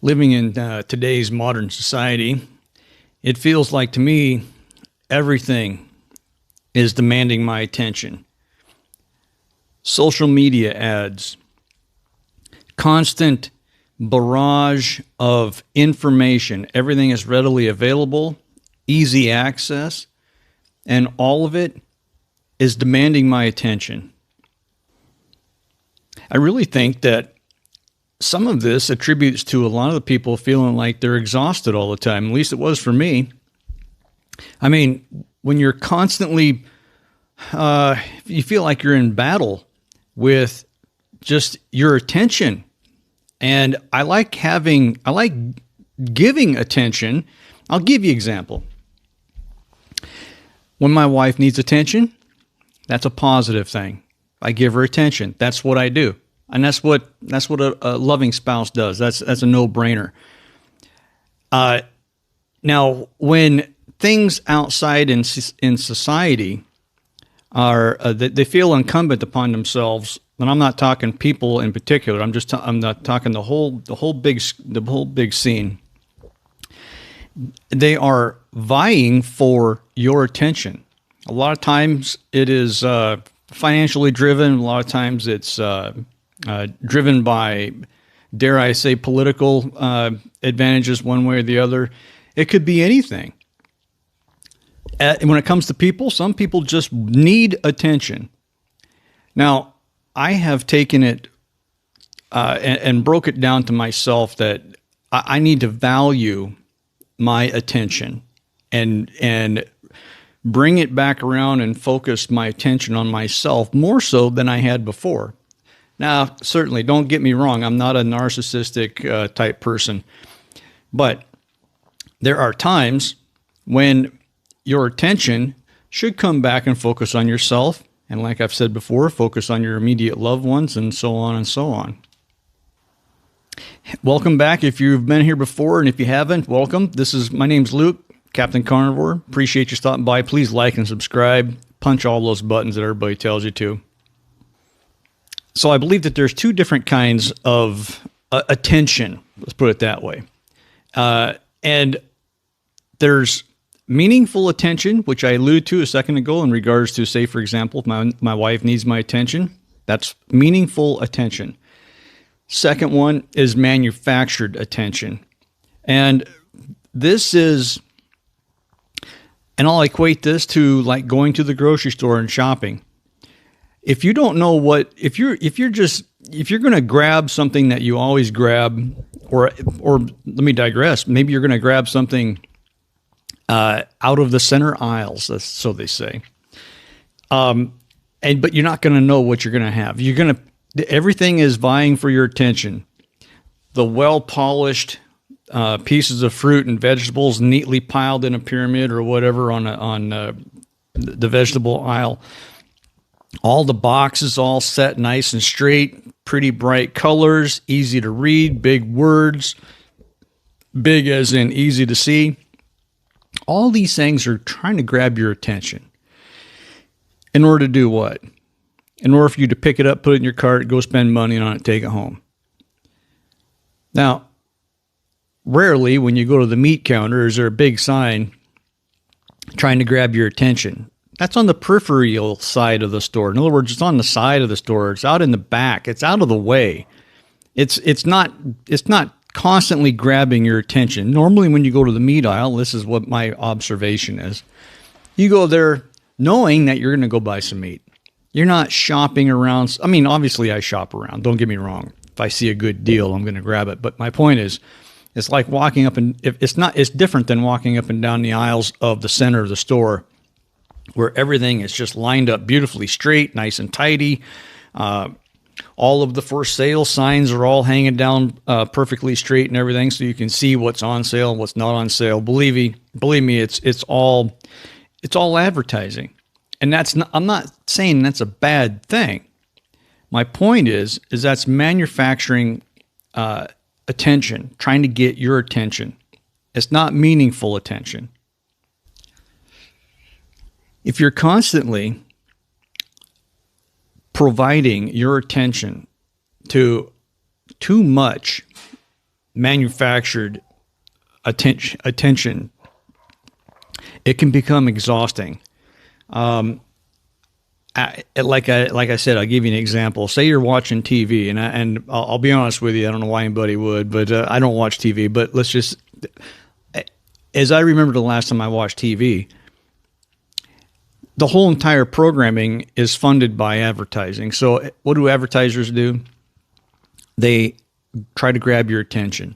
Living in today's modern society, it feels like to me everything is demanding my attention. Social media ads, constant barrage of information. Everything is readily available, easy access, and all of it is demanding my attention. I really think that some of this attributes to a lot of the people feeling like they're exhausted all the time. At least it was for me. I mean, when you're constantly, you feel like you're in battle with just your attention. And I like giving attention. I'll give you an example. When my wife needs attention, that's a positive thing. I give her attention. That's what I do. And that's what a loving spouse does. That's a no-brainer. Now, when things outside in society are they feel incumbent upon themselves, and I'm not talking people in particular. I'm not talking the whole big scene. They are vying for your attention. A lot of times it is financially driven. A lot of times it's driven by, dare I say, political advantages one way or the other. It could be anything. When it comes to people, some people just need attention. Now, I have taken it and broke it down to myself that I need to value my attention and bring it back around and focus my attention on myself more so than I had before. Now, certainly, don't get me wrong. I'm not a narcissistic type person. But there are times when your attention should come back and focus on yourself. And like I've said before, focus on your immediate loved ones and so on and so on. Welcome back if you've been here before. And if you haven't, welcome. My name's Luke, Captain Carnivore. Appreciate you stopping by. Please like and subscribe. Punch all those buttons that everybody tells you to. So I believe that there's two different kinds of attention, let's put it that way. And there's meaningful attention, which I alluded to a second ago in regards to, say, for example, if my wife needs my attention, that's meaningful attention. Second one is manufactured attention. And this is, and I'll equate this to like going to the grocery store and shopping. If you don't know if you're going to grab something that you always grab, or let me digress, maybe you're going to grab something out of the center aisles, so they say, but you're not going to know what you're going to have. Everything is vying for your attention. The well-polished pieces of fruit and vegetables neatly piled in a pyramid or whatever on the vegetable aisle. All the boxes all set nice and straight, pretty bright colors, easy to read, big words, big as in easy to see. All these things are trying to grab your attention. In order to do what? In order for you to pick it up, put it in your cart, go spend money on it, take it home. Now, rarely when you go to the meat counter is there a big sign trying to grab your attention. That's on the peripheral side of the store. In other words, it's on the side of the store. It's out in the back. It's out of the way. It's not constantly grabbing your attention. Normally when you go to the meat aisle, this is what my observation is. You go there knowing that you're going to go buy some meat. You're not shopping around. I mean, obviously I shop around. Don't get me wrong. If I see a good deal, I'm going to grab it. But my point is, it's like walking up and it's different than walking up and down the aisles of the center of the store, where everything is just lined up beautifully straight, nice and tidy. All of the for sale signs are all hanging down perfectly straight and everything, so you can see what's on sale and what's not on sale. Believe me, it's all advertising, and I'm not saying that's a bad thing. My point is that's manufacturing attention, trying to get your attention. It's not meaningful attention. If you're constantly providing your attention to too much manufactured attention, it can become exhausting. Like I said, I'll give you an example. Say you're watching TV, and I'll be honest with you, I don't know why anybody would, but I don't watch TV. But let's just, as I remember the last time I watched TV, the whole entire programming is funded by advertising. So what do advertisers do? They try to grab your attention.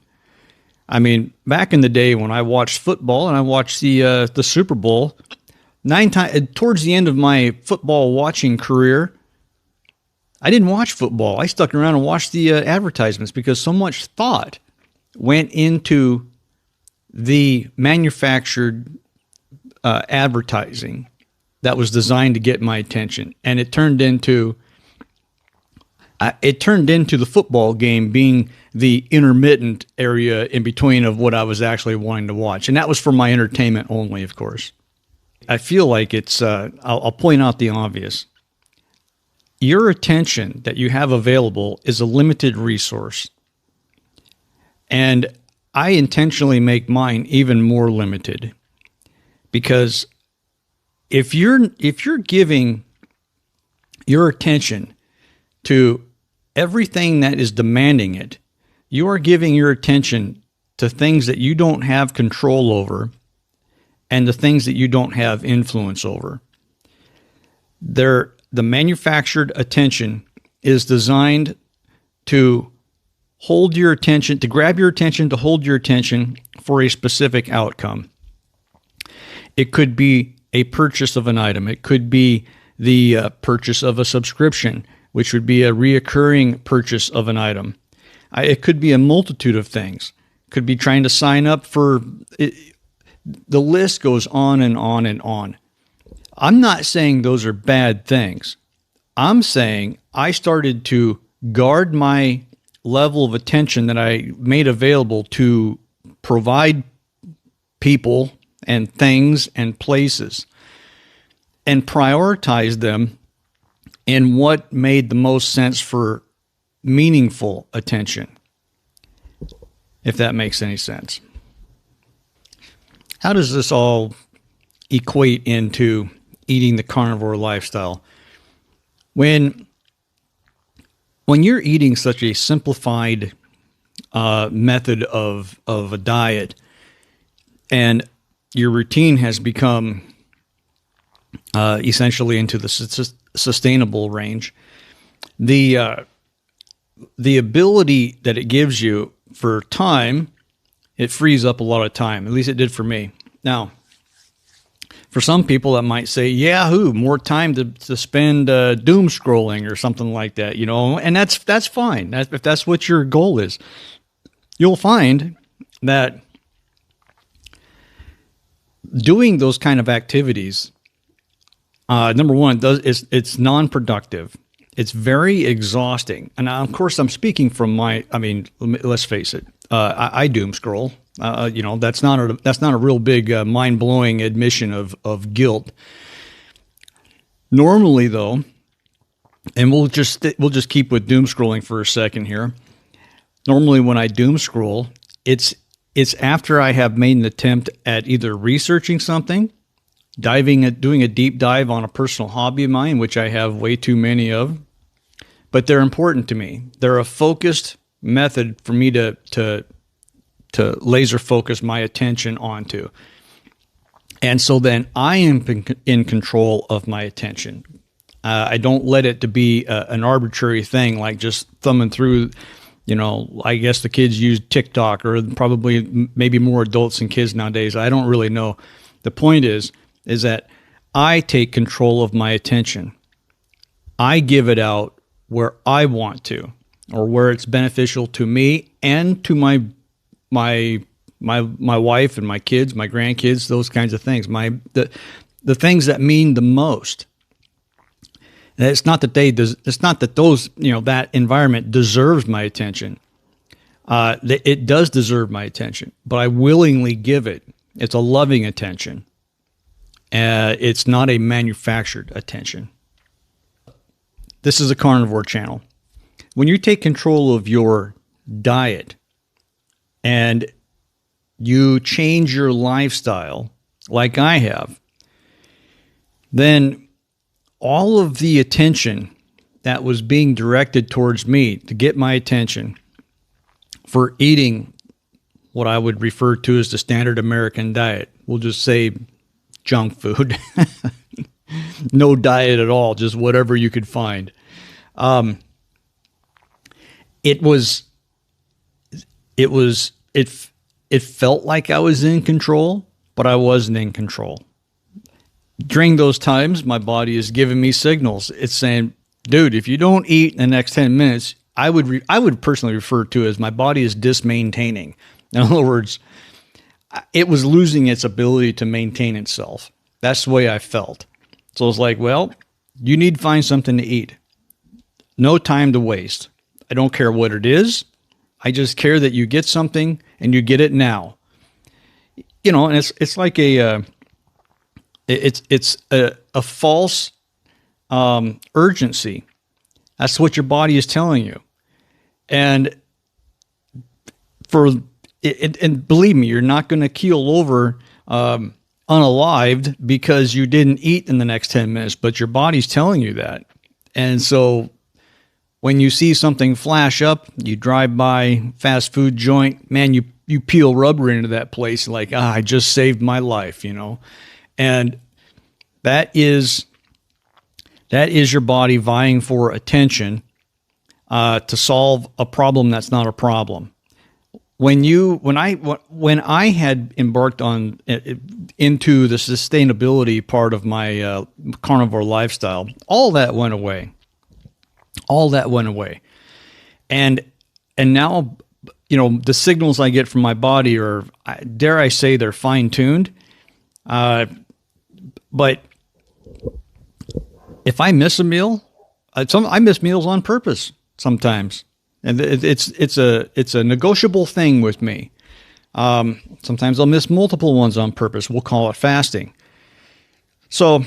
I mean, back in the day when I watched football and I watched the Super Bowl, 9 times towards the end of my football watching career, I didn't watch football. I stuck around and watched the advertisements because so much thought went into the manufactured advertising that was designed to get my attention, and it turned into the football game being the intermittent area in between of what I was actually wanting to watch, and that was for my entertainment only, of course. I feel like it's, I'll point out the obvious. Your attention that you have available is a limited resource. And I intentionally make mine even more limited, because if you're giving your attention to everything that is demanding it, you are giving your attention to things that you don't have control over and the things that you don't have influence over. The manufactured attention is designed to hold your attention, to grab your attention, to hold your attention for a specific outcome. It could be a purchase of an item. It could be the purchase of a subscription, which would be a reoccurring purchase of an item. It could be a multitude of things. It could be trying to sign up for it. The list goes on and on and on. I'm not saying those are bad things. I'm saying I started to guard my level of attention that I made available to provide people and things and places, and prioritize them in what made the most sense for meaningful attention, if that makes any sense. How does this all equate into eating the carnivore lifestyle? When you're eating such a simplified method of a diet, and your routine has become essentially into the sustainable range, the ability that it gives you for time, it frees up a lot of time. At least it did for me. Now, for some people that might say, yahoo, more time to spend doom scrolling or something like that, you know, and that's fine. If that's what your goal is, you'll find that doing those kind of activities, number one, it's non-productive. It's very exhausting. And of course, I'm speaking from let's face it. I doom scroll. That's not a real big mind-blowing admission of guilt. Normally, though, and we'll just keep with doom scrolling for a second here. Normally, when I doom scroll, it's after I have made an attempt at either researching something, doing a deep dive on a personal hobby of mine, which I have way too many of, but they're important to me. They're a focused method for me to laser focus my attention onto. And so then I am in control of my attention. I don't let it to be an arbitrary thing, like just thumbing through, I guess the kids use TikTok, or probably maybe more adults than kids nowadays. I don't really know. The point is that I take control of my attention. I give it out where I want to, or where it's beneficial to me and to my wife and my kids, my grandkids, those kinds of things. The things that mean the most. And it's not that that environment deserves my attention. It does deserve my attention, but I willingly give it. It's a loving attention. It's not a manufactured attention. This is a carnivore channel. When you take control of your diet, and you change your lifestyle like I have, then all of the attention that was being directed towards me to get my attention for eating what I would refer to as the standard American diet, we'll just say junk food, no diet at all, just whatever you could find. It felt like I was in control, but I wasn't in control. During those times, my body is giving me signals. It's saying, dude, if you don't eat in the next 10 minutes, I would personally refer to it as my body is dismaintaining. In other words, it was losing its ability to maintain itself. That's the way I felt. So it's like, well, you need to find something to eat. No time to waste. I don't care what it is. I just care that you get something and you get it now. You know, and it's like a false urgency. That's what your body is telling you. And and believe me, you're not going to keel over unalived because you didn't eat in the next 10 minutes, but your body's telling you that. And so when you see something flash up, you drive by fast food joint, man, you peel rubber into that place like, I just saved my life, you know. And that is your body vying for attention to solve a problem that's not a problem. When I had embarked on into the sustainability part of my carnivore lifestyle, all that went away. And now, you know, the signals I get from my body are, dare I say, they're fine-tuned. But if I miss a meal, I miss meals on purpose sometimes. And it's a negotiable thing with me. Sometimes I'll miss multiple ones on purpose. We'll call it fasting. So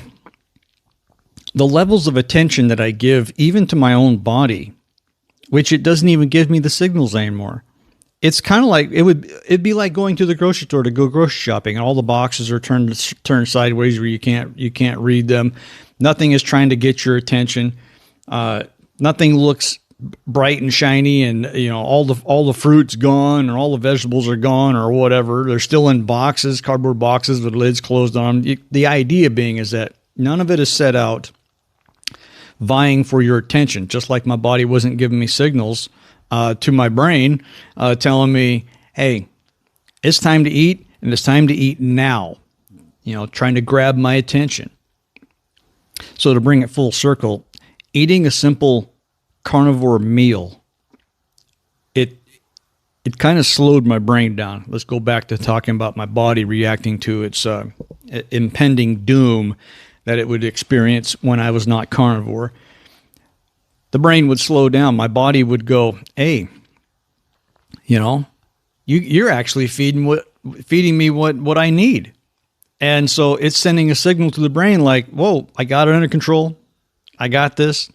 the levels of attention that I give even to my own body, which it doesn't even give me the signals anymore. It's kind of like it'd be like going to the grocery store to go grocery shopping, and all the boxes are turned sideways where you can't read them. Nothing is trying to get your attention. Nothing looks bright and shiny, and you know all the fruit's gone, or all the vegetables are gone, or whatever. They're still in boxes, cardboard boxes with lids closed on them. The idea being is that none of it is set out vying for your attention, just like my body wasn't giving me signals to my brain telling me, hey, it's time to eat, and it's time to eat now, you know, trying to grab my attention. So to bring it full circle, eating a simple carnivore meal, it kind of slowed my brain down. Let's go back to talking about my body reacting to its impending doom that it would experience when I was not carnivore. The brain would slow down. My body would go, hey, you know, you're actually feeding me what I need. And so it's sending a signal to the brain like, whoa, I got it under control. I got this.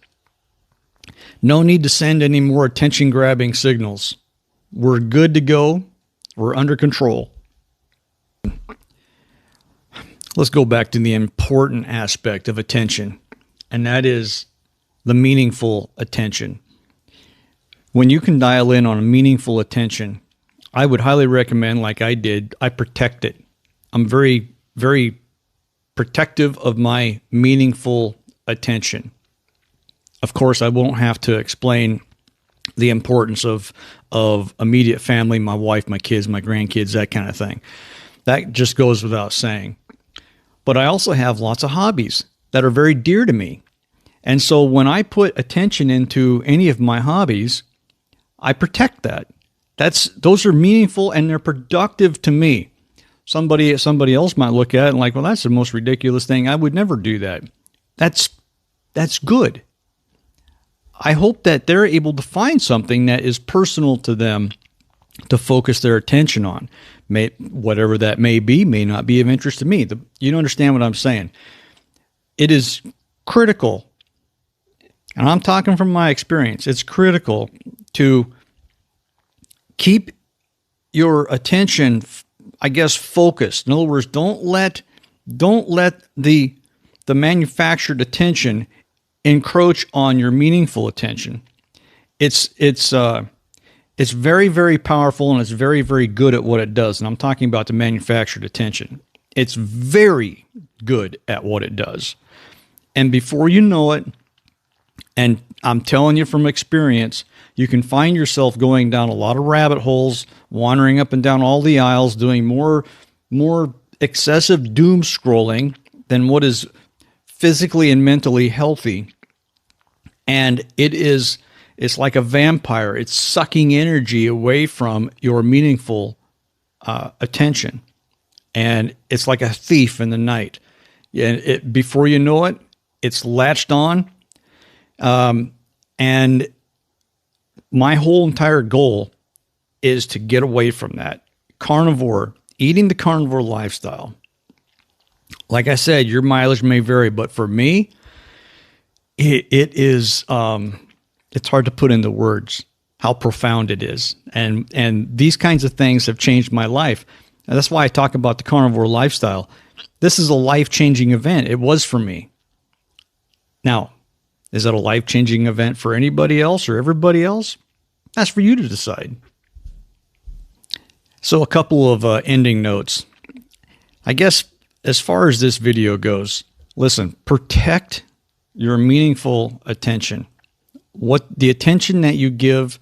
No need to send any more attention-grabbing signals. We're good to go. We're under control. Let's go back to the important aspect of attention, and that is the meaningful attention. When you can dial in on a meaningful attention, I would highly recommend, like I did, I protect it. I'm very, very protective of my meaningful attention. Of course, I won't have to explain the importance of immediate family, my wife, my kids, my grandkids, that kind of thing. That just goes without saying. But I also have lots of hobbies that are very dear to me. And so when I put attention into any of my hobbies, I protect that. Those are meaningful and they're productive to me. Somebody else might look at it and like, well, that's the most ridiculous thing. I would never do that. That's good. I hope that they're able to find something that is personal to them to focus their attention on. Whatever that may be, may not be of interest to me. You understand what I'm saying? It is critical, and I'm talking from my experience, it's critical to keep your attention, I guess, focused. In other words, don't let the manufactured attention encroach on your meaningful attention. It's very, very powerful, and it's very, very good at what it does. And I'm talking about the manufactured attention. It's very good at what it does. And before you know it, and I'm telling you from experience, you can find yourself going down a lot of rabbit holes, wandering up and down all the aisles, doing more excessive doom scrolling than what is physically and mentally healthy. And it's like a vampire. It's sucking energy away from your meaningful attention. And it's like a thief in the night. And before you know it, it's latched on. And my whole entire goal is to get away from that. Carnivore, eating the carnivore lifestyle. Like I said, your mileage may vary, but for me, it is, it's hard to put into words how profound it is. And these kinds of things have changed my life. And that's why I talk about the carnivore lifestyle. This is a life-changing event. It was for me. Now, is it a life-changing event for anybody else or everybody else? That's for you to decide. So a couple of ending notes. I guess as far as this video goes, listen, protect your meaningful attention. What the attention that you give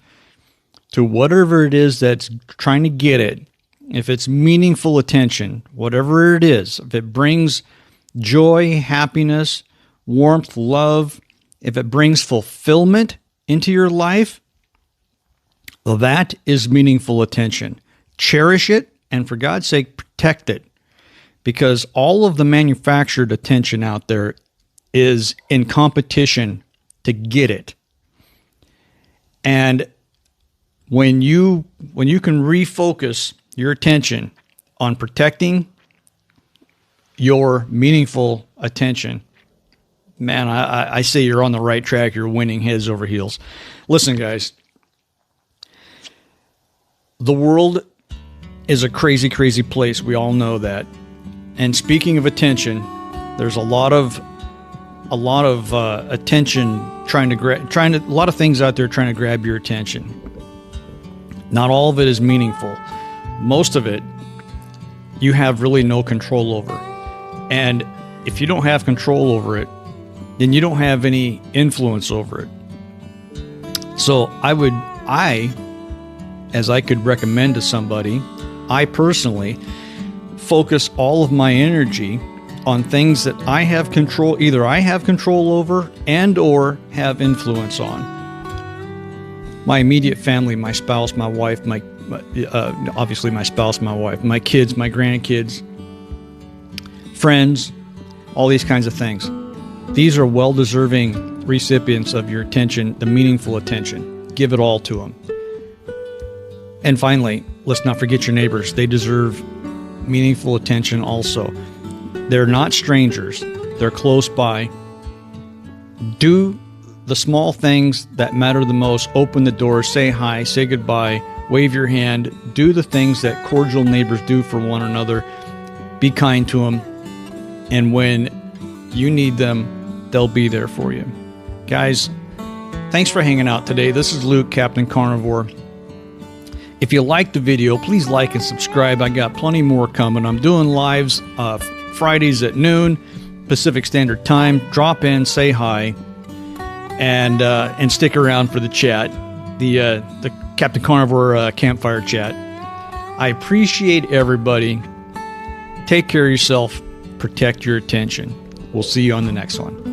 to whatever it is that's trying to get it, if it's meaningful attention, whatever it is, if it brings joy, happiness, warmth, love, if it brings fulfillment into your life, well, that is meaningful attention. Cherish it, and for God's sake, protect it. Because all of the manufactured attention out there is in competition to get it. And when you can refocus your attention on protecting your meaningful attention, man, I say you're on the right track. You're winning heads over heels. Listen, guys, the world is a crazy, crazy place. We all know that. And speaking of attention, there's a lot of attention a lot of things out there trying to grab your attention. Not all of it is meaningful. Most of it you have really no control over. And if you don't have control over it, then you don't have any influence over it. So as I could recommend to somebody, I personally focus all of my energy on things that I have control, either I have control over and or have influence on. My immediate family, my spouse, my wife, obviously my spouse, my wife, my kids, my grandkids, friends, all these kinds of things. These are well-deserving recipients of your attention, the meaningful attention. Give it all to them. And finally, let's not forget your neighbors. They deserve meaningful attention also. They're not strangers. They're close by. Do the small things that matter the most. Open the door, say hi, say goodbye, wave your hand. Do the things that cordial neighbors do for one another. Be kind to them. And when you need them, they'll be there for you. Guys, thanks for hanging out today. This is Luke, Captain Carnivore. If you liked the video, please like and subscribe. I got plenty more coming. I'm doing lives Fridays at noon, Pacific Standard Time. Drop in, say hi, and stick around for the chat, the Captain Carnivore campfire chat. I appreciate everybody. Take care of yourself. Protect your attention. We'll see you on the next one.